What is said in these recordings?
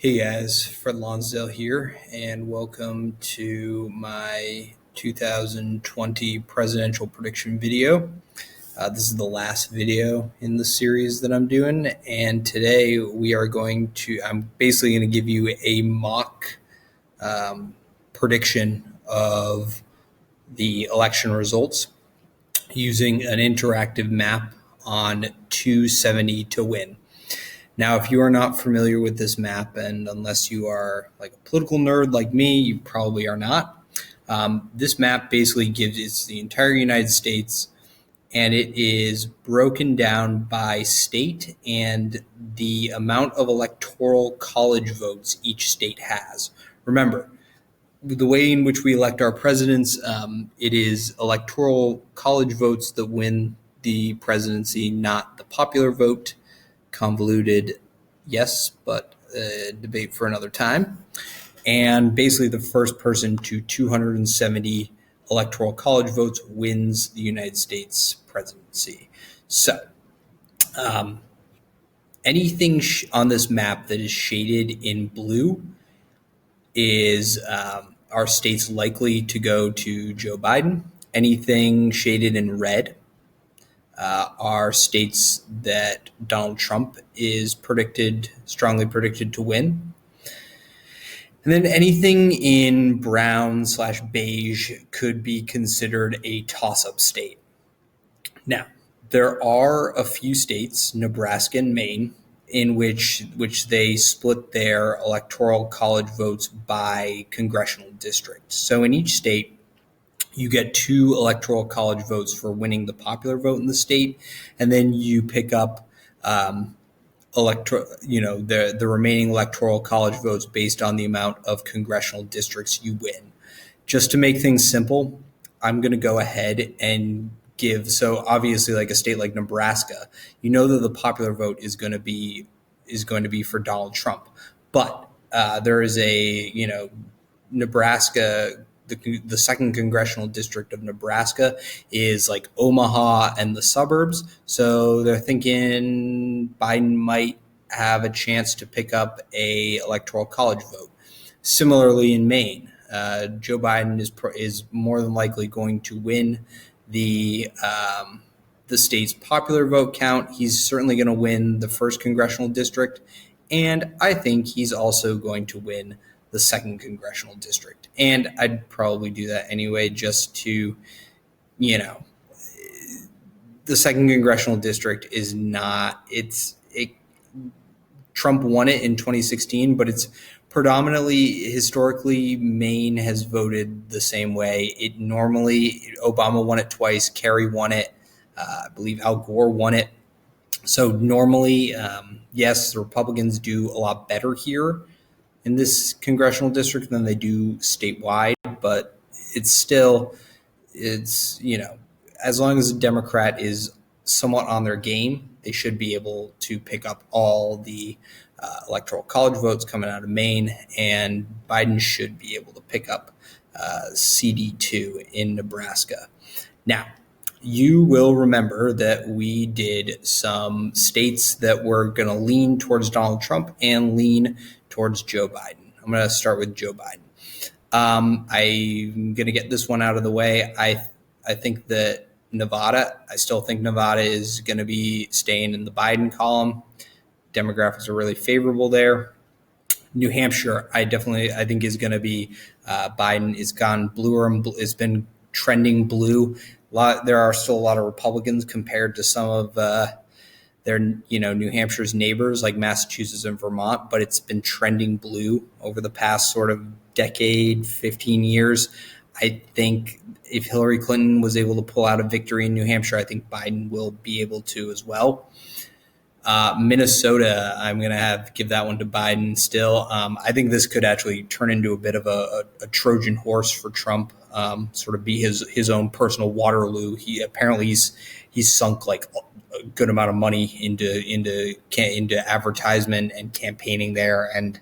Hey guys, Fred Lonsdale here, and welcome to my 2020 presidential prediction video. This is the last video in the series that I'm doing, and today I'm basically going to give you a mock prediction of the election results using an interactive map on 270 to win. Now, if you are not familiar with this map, and unless you are like a political nerd like me, you probably are not. This map basically it's the entire United States, and it is broken down by state and the amount of electoral college votes each state has. Remember, the way in which we elect our presidents, it is electoral college votes that win the presidency, not the popular vote. Convoluted, yes, but debate for another time. And basically, the first person to 270 electoral college votes wins the United States presidency. So, anything on this map that is shaded in blue is are states likely to go to Joe Biden. Anything shaded in red are states that Donald Trump is strongly predicted to win. And then anything in brown/beige could be considered a toss-up state. Now, there are a few states, Nebraska and Maine, in which they split their electoral college votes by congressional district. So in each state, you get 2 electoral college votes for winning the popular vote in the state, and then you pick up the remaining electoral college votes based on the amount of congressional districts you win. Just to make things simple, I'm going to go ahead and so obviously, like a state like Nebraska, you know that the popular vote is going to be for Donald Trump, but there is Nebraska. The second congressional district of Nebraska is like Omaha and the suburbs. So they're thinking Biden might have a chance to pick up a electoral college vote. Similarly, in Maine, Joe Biden is more than likely going to win the state's popular vote count. He's certainly going to win the first congressional district, and I think he's also going to win the second congressional district. And I'd probably do that anyway, just to, the second congressional district is not, Trump won it in 2016, but it's predominantly, historically, Maine has voted the same way. Obama won it twice, Kerry won it, I believe Al Gore won it. So normally, yes, the Republicans do a lot better here in this congressional district than they do statewide, but as long as a Democrat is somewhat on their game, they should be able to pick up all the electoral college votes coming out of Maine, and Biden should be able to pick up CD2 in Nebraska. Now, you will remember that we did some states that were going to lean towards Donald Trump and lean towards Joe Biden. I'm going to start with Joe Biden. I'm going to get this one out of the way. I think that I still think Nevada is going to be staying in the Biden column. Demographics are really favorable there. New Hampshire, I think is going to be Biden is gone bluer. It's been trending blue. There are still a lot of Republicans compared to some of their, New Hampshire's neighbors like Massachusetts and Vermont, but it's been trending blue over the past sort of decade, 15 years. I think if Hillary Clinton was able to pull out a victory in New Hampshire, I think Biden will be able to as well. Minnesota, I'm going to give that one to Biden still. I think this could actually turn into a bit of a Trojan horse for Trump, sort of be his own personal Waterloo. He's sunk like a good amount of money into advertisement and campaigning there. And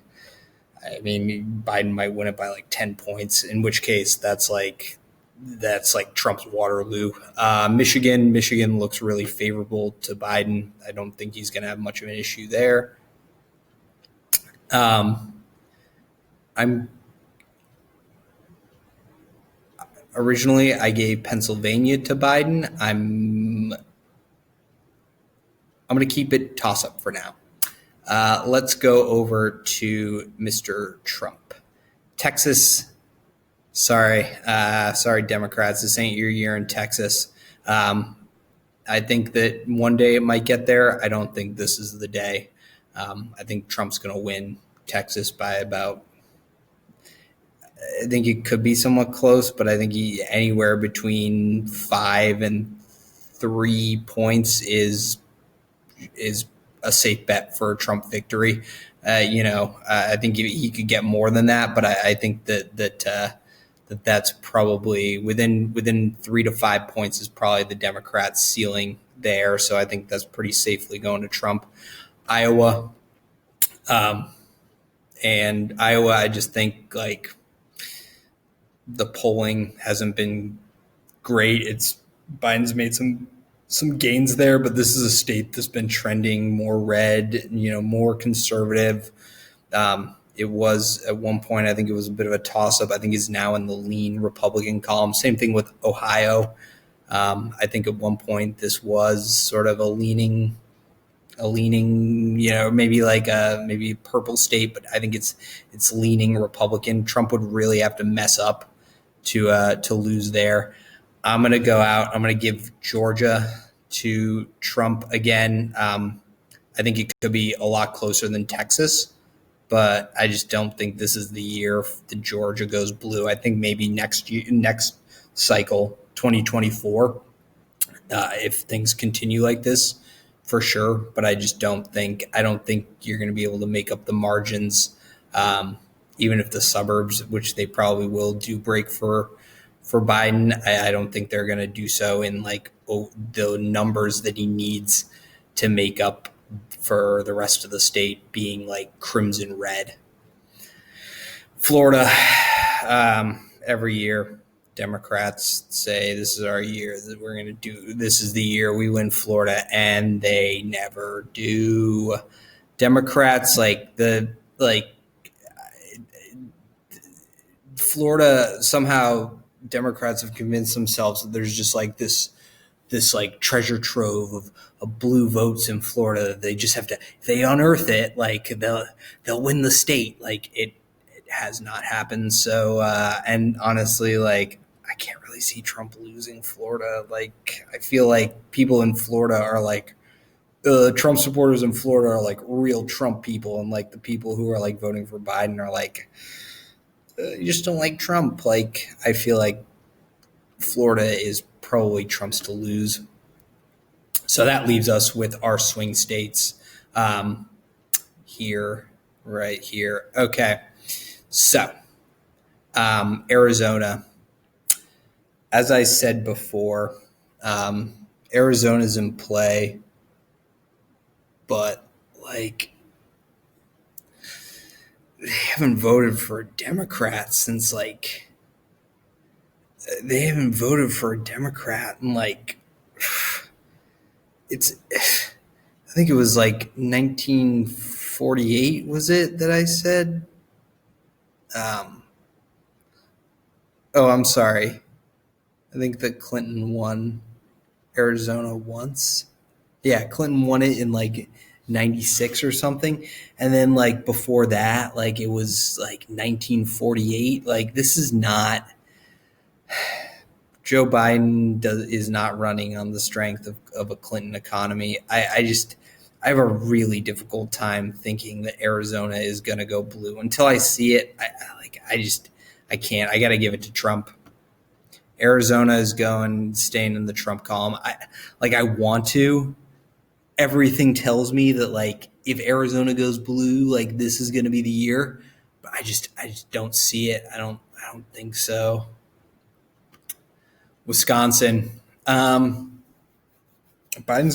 I mean, Biden might win it by like 10 points, in which case that's like Trump's Waterloo. Michigan looks really favorable to Biden. I don't think he's going to have much of an issue there. Um, I'm Originally I gave Pennsylvania to Biden. I'm going to keep it toss up for now. Let's go over to Mr. Trump. Texas. Sorry, Democrats. This ain't your year in Texas. I think that one day it might get there. I don't think this is the day. I think Trump's going to win Texas by about. I think it could be somewhat close, but I think anywhere between 5 and 3 points is a safe bet for a Trump victory. I think he could get more than that, but I think that's probably within 3 to 5 points is probably the Democrats' ceiling there. So I think that's pretty safely going to Trump. Iowa, I just think like the polling hasn't been great. Biden's made some gains there, but this is a state that's been trending more red, more conservative. It was at one point, I think it was a bit of a toss up. I think he's now in the lean Republican column. Same thing with Ohio. I think at one point this was sort of a leaning, maybe purple state, but I think it's leaning Republican. Trump would really have to mess up to lose there. I'm going to go out. I'm going to give Georgia to Trump again. I think it could be a lot closer than Texas, but I just don't think this is the year that Georgia goes blue. I think maybe next cycle, 2024, if things continue like this, for sure. But I don't think you're going to be able to make up the margins, even if the suburbs, which they probably will, do break for Biden. I don't think they're going to do so in the numbers that he needs to make up for the rest of the state being like crimson red. Florida, every year Democrats say this is our year, that we're going to do, this is the year we win Florida, and they never do. Democrats Florida, somehow Democrats have convinced themselves that there's just like this like treasure trove of blue votes in Florida. They just have to, if they unearth it, like they'll win the state. Like it has not happened. So, and honestly, like I can't really see Trump losing Florida. Like I feel like people in Florida are like, Trump supporters in Florida are like real Trump people. And like the people who are like voting for Biden are like, you just don't like Trump. Like I feel like Florida is probably Trump's to lose. So that leaves us with our swing states here, right here. Okay. So Arizona, as I said before, Arizona's in play, but like they haven't voted for a Democrat since they haven't voted for a Democrat in I think it was like 1948, was it that I said? I'm sorry. I think that Clinton won Arizona once. Yeah, Clinton won it in like 96 or something. And then like before that, like it was like 1948. Like this is not, Joe Biden is not running on the strength of a Clinton economy. I have a really difficult time thinking that Arizona is going to go blue until I see it. I can't. I got to give it to Trump. Arizona is staying in the Trump column. I want to. Everything tells me that like if Arizona goes blue, like this is going to be the year. But I just don't see it. I don't think so. Wisconsin. Biden's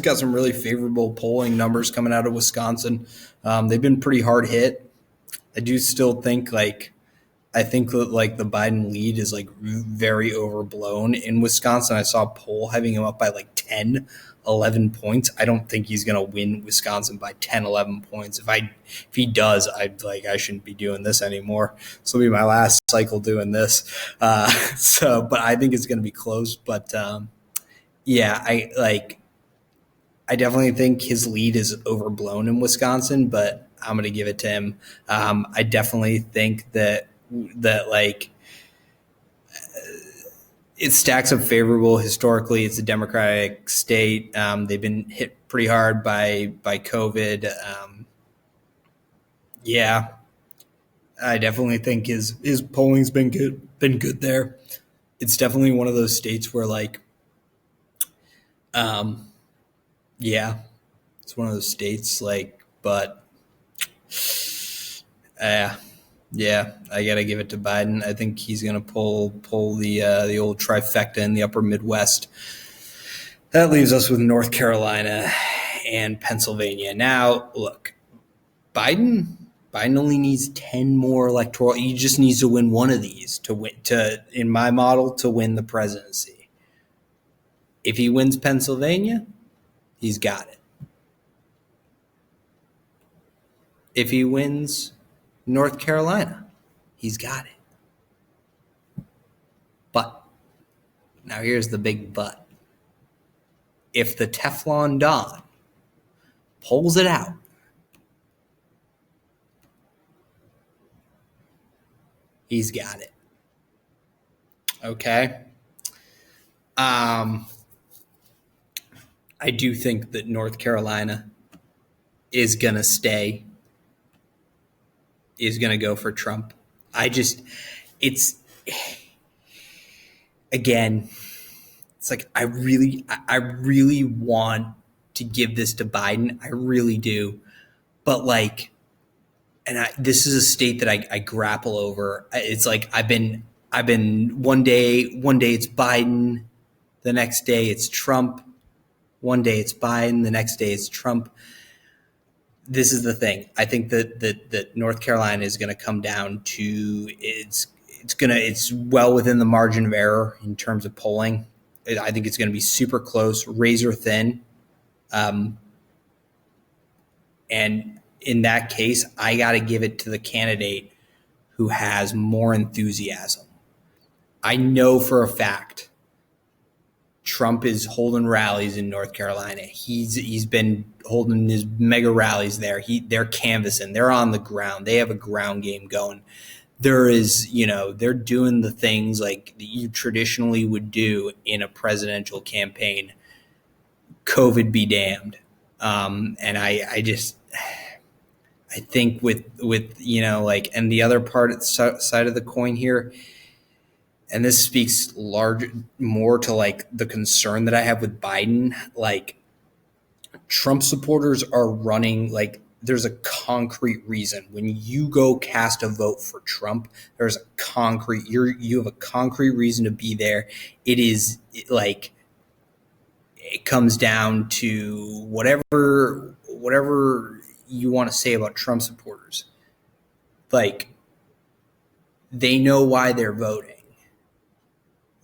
got some really favorable polling numbers coming out of Wisconsin. They've been pretty hard hit. I do still think like I think that like the Biden lead is like very overblown in Wisconsin. I saw a poll having him up by like 10, 11 points. I don't think he's going to win Wisconsin by 10, 11 points. If he does, I shouldn't be doing this anymore. This will be my last cycle doing this. But I think it's going to be close. But yeah, I definitely think his lead is overblown in Wisconsin, but I'm going to give it to him. I definitely think that like it stacks up favorable historically. It's a Democratic state. They've been hit pretty hard by COVID. Yeah, I definitely think his polling's been good there. It's definitely one of those states where like, um, yeah, it's one of those states like, but uh, yeah, I gotta give it to Biden. I think he's gonna pull the old trifecta in the upper Midwest. That leaves us with North Carolina and Pennsylvania. Now, look, Biden Biden only needs 10 more electoral. He just needs to win one of these to win to in my model to win the presidency. If he wins Pennsylvania, he's got it. If he wins North Carolina, he's got it. But now here's the big but. If the Teflon Don pulls it out, he's got it. Okay. I do think that North Carolina is going to stay, is going to go for Trump. It's, again, it's like I really want to give this to Biden. I really do. But like, this is a state that I grapple over. It's like I've been one day it's Biden, the next day it's Trump, one day it's Biden, the next day it's Trump. This is the thing. I think that North Carolina is going to come down to it's well within the margin of error in terms of polling. I think it's going to be super close, razor thin, and in that case, I got to give it to the candidate who has more enthusiasm. I know for a fact Trump is holding rallies in North Carolina. He's been holding his mega rallies there. They're canvassing. They're on the ground. They have a ground game going. They're doing the things like that you traditionally would do in a presidential campaign. COVID be damned. And I think with and the other side of the coin here, and this speaks more to like the concern that I have with Biden, like Trump supporters are running, like there's a concrete reason when you go cast a vote for Trump, there's a concrete, you have a concrete reason to be there. It is like, it comes down to whatever you want to say about Trump supporters. Like, they know why they're voting.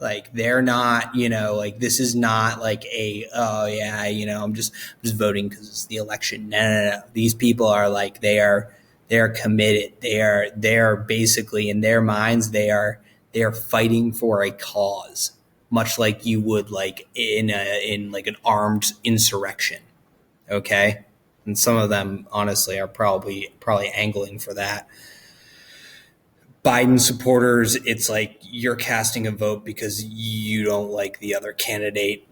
Like, they're not, this is not like I'm just voting because it's the election. No. These people are like, they are committed. They are basically, in their minds, they are fighting for a cause, much like you would like in like an armed insurrection. Okay. And some of them honestly are probably angling for that. Biden supporters, it's like you're casting a vote because you don't like the other candidate.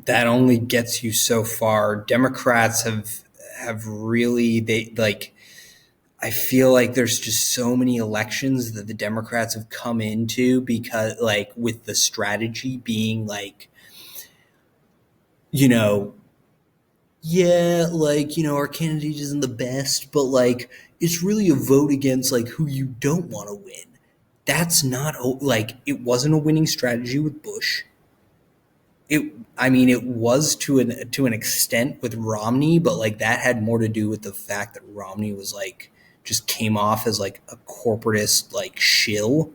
That only gets you so far. Democrats have really, I feel like there's just so many elections that the Democrats have come into because like with the strategy being like, our candidate isn't the best, but like it's really a vote against like who you don't want to win. That's not like, it wasn't a winning strategy with Bush. It was to an extent with Romney, but like that had more to do with the fact that Romney was like just came off as like a corporatist like shill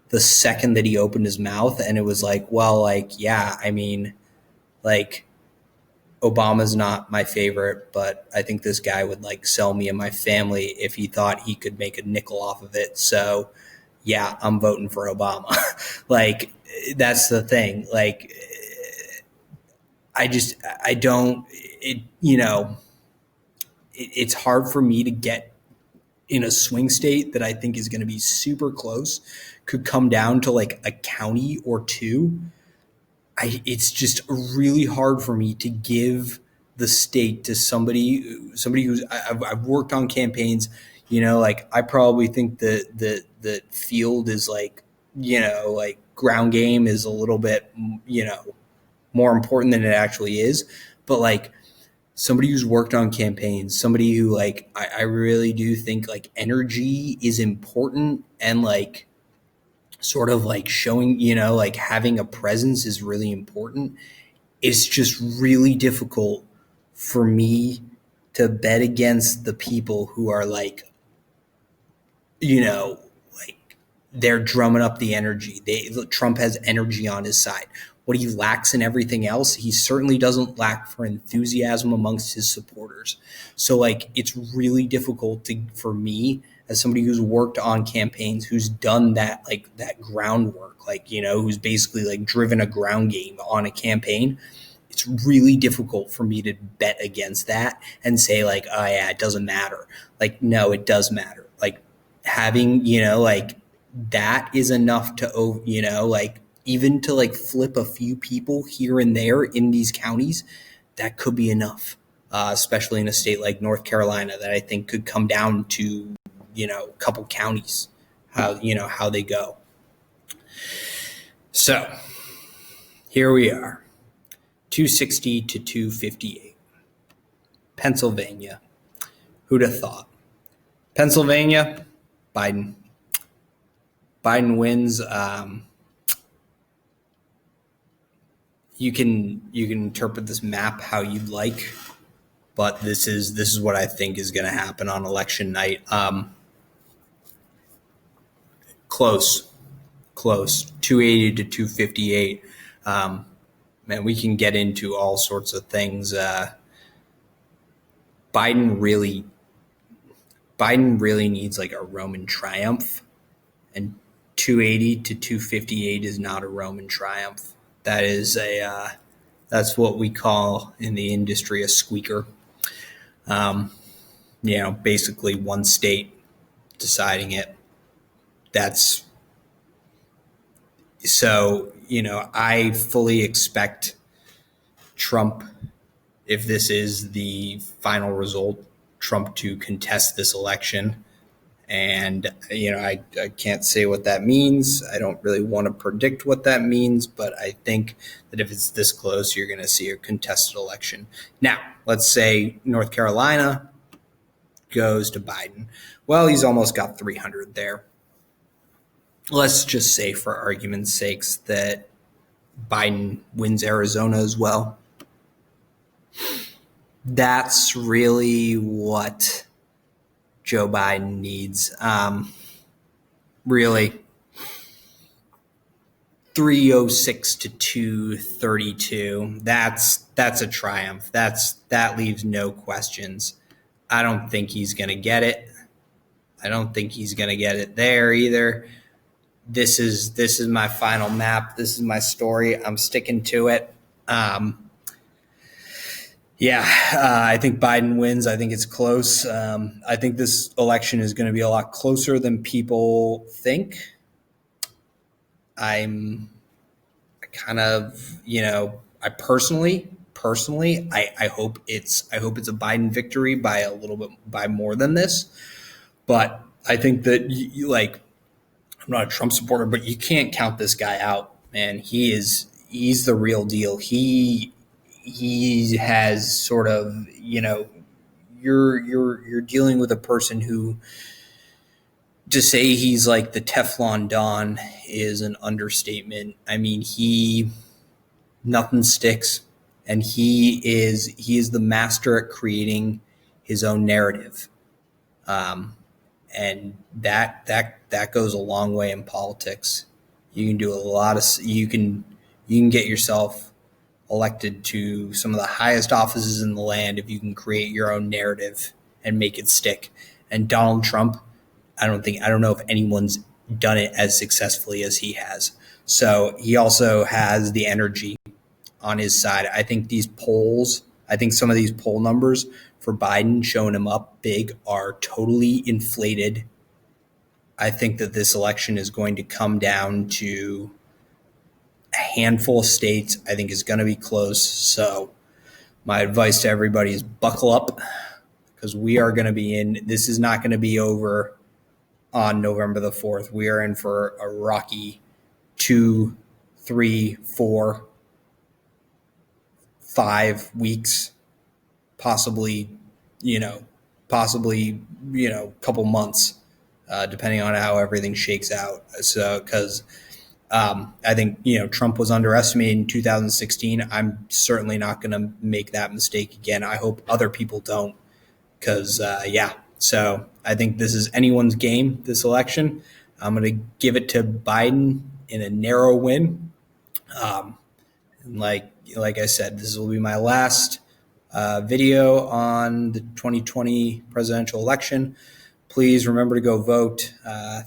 the second that he opened his mouth. And it was like, well, like, yeah, I mean, like, Obama's not my favorite, but I think this guy would like sell me and my family if he thought he could make a nickel off of it. So yeah, I'm voting for Obama. Like, that's the thing. Like, I don't, it's hard for me to get in a swing state that I think is going to be super close, could come down to like a county or two. It's just really hard for me to give the state to somebody who's I've worked on campaigns. Like, I probably think the field is like, like ground game is a little bit, more important than it actually is. But like, somebody who's worked on campaigns, somebody who like, I really do think like energy is important, and like sort of like showing, like having a presence is really important. It's just really difficult for me to bet against the people who are like, like they're drumming up the energy. Trump has energy on his side. What he lacks in everything else, he certainly doesn't lack for enthusiasm amongst his supporters. So like, it's really difficult for me, as somebody who's worked on campaigns, who's done that, like that groundwork, like, who's basically like driven a ground game on a campaign. It's really difficult for me to bet against that and say like, oh yeah, it doesn't matter. Like, no, it does matter. Like, having, like that is enough to, like, even to like flip a few people here and there in these counties, that could be enough, especially in a state like North Carolina, that I think could come down to, a couple counties, how they go. So here we are, 260 to 258. Pennsylvania. Who'd have thought? Pennsylvania, Biden. Biden wins. You can interpret this map how you'd like, but this is what I think is going to happen on election night. Close, 280 to 258. Man, we can get into all sorts of things. Biden really needs like a Roman triumph, and 280 to 258 is not a Roman triumph. That is that's what we call in the industry a squeaker. Basically one state deciding it. That's so, I fully expect Trump, if this is the final result, Trump to contest this election. And, I can't say what that means. I don't really want to predict what that means, but I think that if it's this close, you're going to see a contested election. Now, let's say North Carolina goes to Biden. Well, he's almost got 300 there. Let's just say, for argument's sakes, that Biden wins Arizona as well. That's really what Joe Biden needs. Really, 306 to 232. That's a triumph. That leaves no questions. I don't think he's going to get it. I don't think he's going to get it there either. This is my final map. This is my story. I'm sticking to it. I think Biden wins. I think it's close. I think this election is going to be a lot closer than people think. I personally, I hope it's a Biden victory by a little bit, by more than this. But I think that I'm not a Trump supporter, but you can't count this guy out, man. He's the real deal. He has sort of, you're dealing with a person who, to say he's like the Teflon Don is an understatement. I mean, nothing sticks, and he is the master at creating his own narrative. and that goes a long way in politics. You can do a lot of you can get yourself elected to some of the highest offices in the land if you can create your own narrative and make it stick. And Donald Trump, I don't know if anyone's done it as successfully as he has. So he also has the energy on his side. I think some of these poll numbers for Biden showing him up big are totally inflated. I think that this election is going to come down to a handful of states. I think is going to be close. So my advice to everybody is buckle up, because we are going to be in. This is not going to be over on November the 4th. We are in for a rocky 2, 3, 4, 5 weeks, possibly, couple months, depending on how everything shakes out. So, because I think, Trump was underestimated in 2016. I'm certainly not going to make that mistake again. I hope other people don't, because, So I think this is anyone's game, this election. I'm going to give it to Biden in a narrow win. And like I said, this will be my last video on the 2020 presidential election. Please remember to go vote.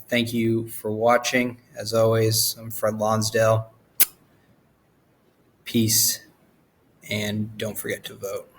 Thank you for watching. As always, I'm Fred Lonsdale. Peace, and don't forget to vote.